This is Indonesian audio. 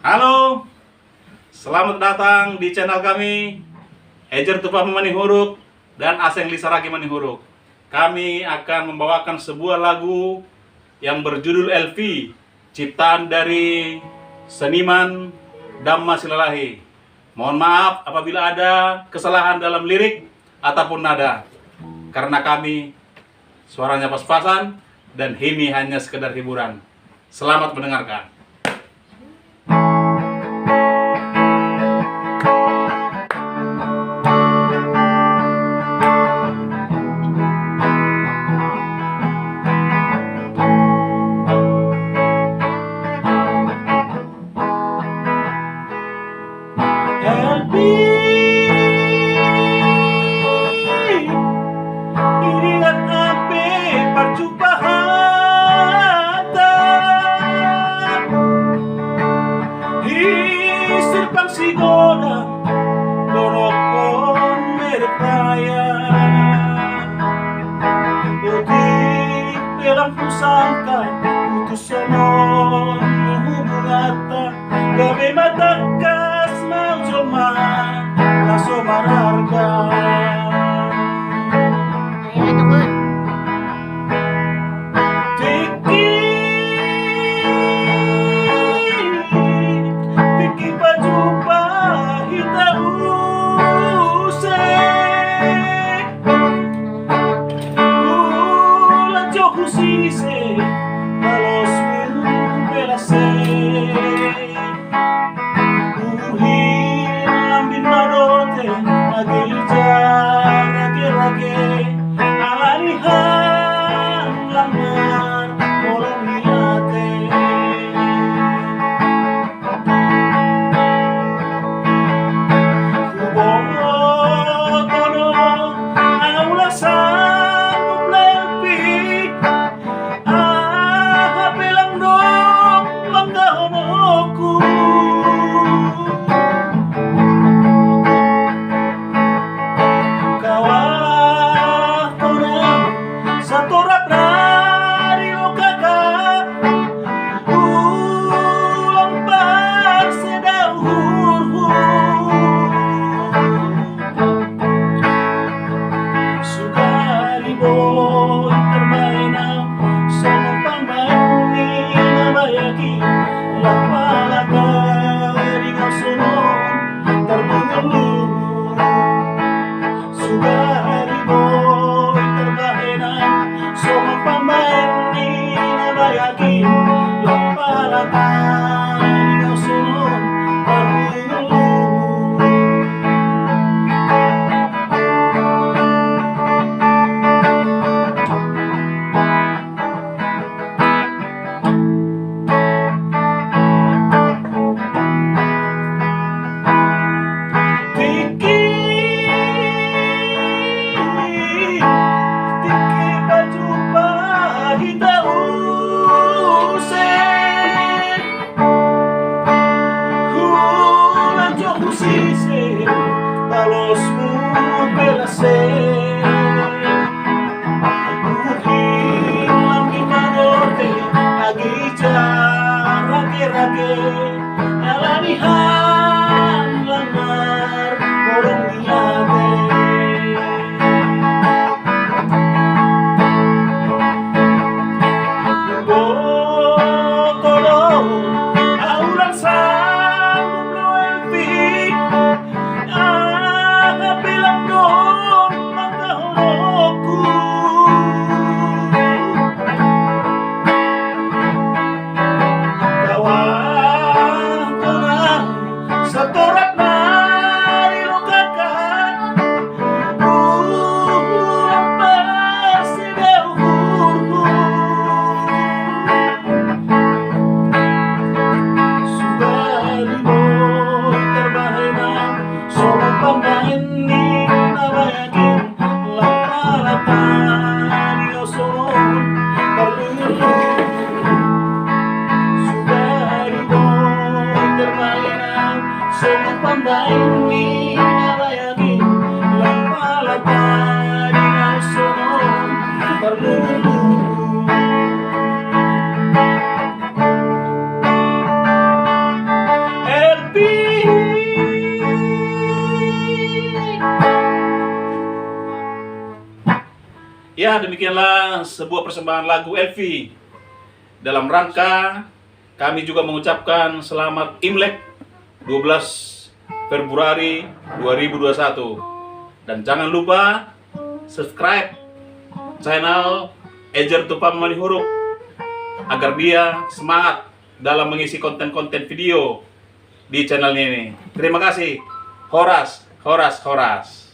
Halo, selamat datang di channel kami, Ejer Tupah Manihuruk dan Aseng Lisaragi Manihuruk. Kami akan membawakan sebuah lagu yang berjudul LV, ciptaan dari seniman Damma Silalahi. Mohon maaf apabila ada kesalahan dalam lirik ataupun nada, karena kami suaranya pas-pasan dan ini hanya sekedar hiburan. Selamat mendengarkan. Iringan api perjumpaan, hisirkan sigoda dorokon merepaya, otik dalam pusaka putus sonon hubungata gabe matakas mau joma laso mararga. Tiki baju pahita usai ulan jauh sise balos belase uhilang bin marote agilja rage-rage alanihan lamar orang niate kubotono aula sanggup lebih bilang dong langgahonoku kawah tono satu dari lokaka ulang par sedahur sugari boy terbaina sama pamain ni nabayagi lapala dari ngasunon terbungu sugari boy terbaina sama pamain ni nabayagi lapala dari ngasunon terbungu. Tiki baju pahita usai ulan jauh sise balosmu belase uhilang di marote agija rage-rage alanihan lamar orang niate kubotono aulang sanggup lebih bilang dong langgahonoku kawah tonang satorat dari lokakan ulang pasti dahulu sugari boy terbahaina sobat pamain ni nabayagin lapalata di oson terlulu sugari boy terbahaina sobat pamain ni nabayagin lapalata di oson terlulu. Ya, demikianlah sebuah persembahan lagu Elvi. Dalam rangka kami juga mengucapkan selamat Imlek 12 Februari 2021. Dan jangan lupa subscribe channel Ejer Tupa Memani Huruf agar dia semangat dalam mengisi konten-konten video di channelnya ini. Terima kasih. Horas, horas, horas.